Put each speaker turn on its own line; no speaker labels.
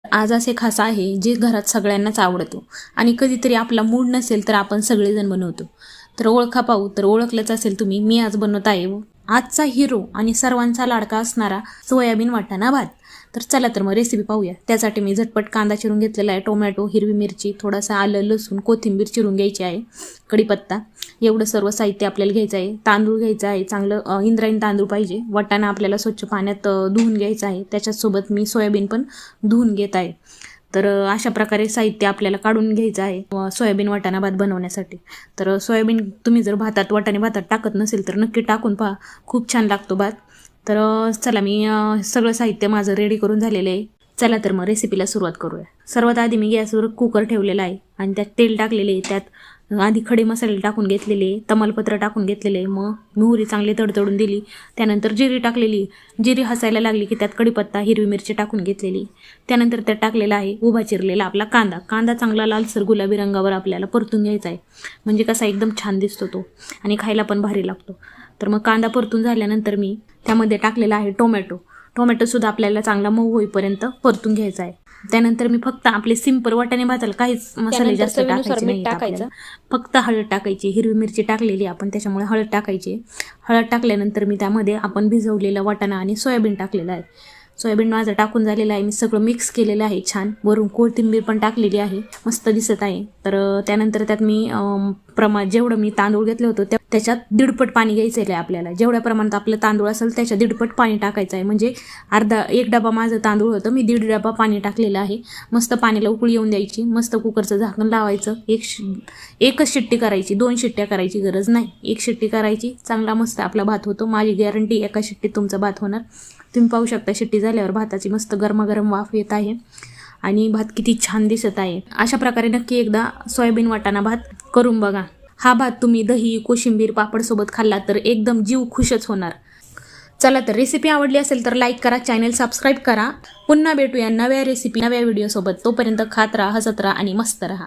आज असे खास आहे जे घरात सगळ्यांनाच आवडतो आणि कधीतरी आपला मूड नसेल तर आपण सगळेजण बनवतो. तर ओळखा पाहू तर ओळखलंच असेल तुम्ही, मी आज बनवत आहे आजचा हिरो आणि सर्वांचा लाडका असणारा सोयाबीन वाटाणा भात. तर चला तर मग रेसिपी पाहूया. त्यासाठी मी झटपट कांदा चिरून घेतलेला आहे, टोमॅटो, हिरवी मिरची, थोडासा आलं, लसूण, कोथिंबीर चिरून घ्यायची आहे, कढीपत्ता, एवढं सर्व साहित्य आपल्याला घ्यायचं आहे. तांदूळ घ्यायचा आहे, चांगलं इंद्रायणी तांदूळ पाहिजे. वाटाणा आपल्याला स्वच्छ पाण्यात धुवून घ्यायचा आहे. त्याच्यासोबत मी सोयाबीन पण धुवून घेत आहे. तर अशा प्रकारे साहित्य आपल्याला काढून घ्यायचं आहे सोयाबीन वाटाणा भात बनवण्यासाठी. तर सोयाबीन तुम्ही जर भातात वाटाणे भातात टाकत नसेल तर नक्की टाकून पहा, खूप छान लागतो भात. तर चला मी सगळं साहित्य माझं रेडी करून झालेलं आहे. चला तर मग रेसिपीला सुरुवात करूया. सर्वात आधी मी गॅसवर कुकर ठेवलेला आहे आणि त्यात तेल टाकलेले आहे. त्यात आधी खडे मसाले टाकून घेतलेले, तमालपत्र टाकून घेतलेले, मग मोहरी चांगली तडतडून दिली. त्यानंतर जिरी टाकलेली, जिरी हसायला लागली की त्यात कढीपत्ता, हिरवी मिरची टाकून घेतलेली. त्यानंतर त्यात टाकलेला आहे उभा चिरलेला आपला कांदा. कांदा चांगला लालसर गुलाबी रंगावर आपल्याला परतून घ्यायचा आहे, म्हणजे कसा एकदम छान दिसतो तो आणि खायला पण भारी लागतो. तर मग कांदा परतून झाल्यानंतर मी त्यामध्ये टाकलेला आहे टोमॅटोसुद्धा आपल्याला चांगला मऊ होईपर्यंत परतून घ्यायचा आहे. त्यानंतर मी फक्त आपले सिंपल वाटाणे भाताला काहीच मसाले जास्त टाकायचे नाही टाकायचं, फक्त हळद टाकायची. हिरवी मिरची टाकलेली आपण, त्याच्यामुळे हळद टाकायची. हळद टाकल्यानंतर मी त्यामध्ये आपण भिजवलेला वाटाणा आणि सोयाबीन टाकलेला आहे. सोयाबीन माझं टाकून झालेलं आहे. मी सगळं मिक्स केलेलं आहे छान. वरून कोथिंबीर पण टाकलेली आहे, मस्त दिसत आहे. तर त्यानंतर त्यात मी जेवढं मी तांदूळ घेतलं होतं त्याच्यात 1.5 पाणी घ्यायचं आहे आपल्याला. जेवढ्या प्रमाणात आपलं तांदूळ असेल त्याच्या 1.5 पाणी टाकायचं आहे. म्हणजे एक डबा माझं तांदूळ होतं, मी 1.5 डबा पाणी टाकलेलं आहे. मस्त पाण्याला उकळी येऊन द्यायची. मस्त कुकरचं झाकण लावायचं. एकच शिट्टी करायची, 2 शिट्ट्या करायची गरज नाही, 1 शिट्टी करायची. चांगला मस्त आपला भात होतो. माझी गॅरंटी, एका शिट्टीत तुमचा भात होणार. तुम्ही पाहू शकता शिट्टी झाल्यावर भाताची मस्त गरमागरम वाफ येत आहे आणि भात किती छान दिसत आहे. अशा प्रकारे नक्की एकदा सोयाबीन वाटाणा भात करून बघा. हा भात तुम्ही दही, कोशिंबीर, पापडसोबत खाल्ला तर एकदम जीव खुशच होणार. चला तर रेसिपी आवडली असेल तर लाईक करा, चॅनल सबस्क्राईब करा. पुन्हा भेटूया नव्या रेसिपी नव्या व्हिडिओसोबत. तोपर्यंत खात राहा, हसत राहा आणि मस्त राहा.